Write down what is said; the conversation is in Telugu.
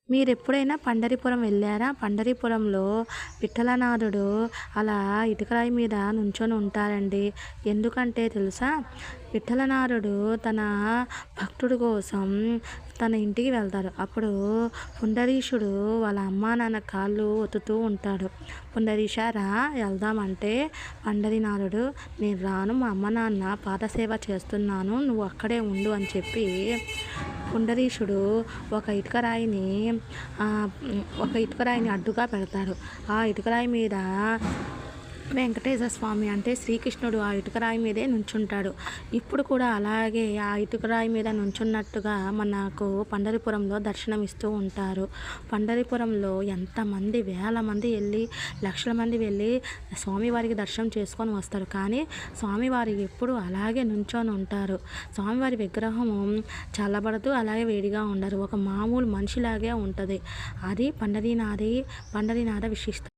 మీరెప్పుడైనా పండరిపురం వెళ్ళారా? పండరిపురంలో విఠలనాథుడు అలా ఇటుకరాయి మీద నుంచొని ఉంటారండి. ఎందుకంటే తెలుసా? విఠలనాథుడు తన భక్తుడి కోసం తన ఇంటికి వెళ్తాడు. అప్పుడు పుండరీషుడు వాళ్ళ అమ్మా నాన్న కాళ్ళు ఒత్తుతూ ఉంటాడు. పుండరీష రా వెళ్దామంటే పండరీనాథుడు నేను రాను, మా అమ్మ నాన్న పాదసేవ చేస్తున్నాను, నువ్వు అక్కడే ఉండు అని చెప్పి పుండరీషుడు ఒక ఇటుకరాయిని అడ్డుగా పెడతాడు. ఆ ఇటుకరాయి మీద వెంకటేశ్వర స్వామి అంటే శ్రీకృష్ణుడు ఆ ఇటుకరాయి మీదే నుంచుంటాడు. ఇప్పుడు కూడా అలాగే ఆ ఇటుకరాయి మీద నుంచున్నట్టుగా మనకు పండరిపురంలో దర్శనమిస్తూ ఉంటారు. పండరిపురంలో ఎంతమంది వేల మంది వెళ్ళి లక్షల మంది వెళ్ళి స్వామివారికి దర్శనం చేసుకొని వస్తారు. కానీ స్వామివారి ఎప్పుడు అలాగే నుంచొని ఉంటారు. స్వామివారి విగ్రహము చల్లబడుతూ అలాగే వేడిగా ఉండరు, ఒక మామూలు మనిషిలాగే ఉంటుంది. అది పండరీనాథ విశిష్టత.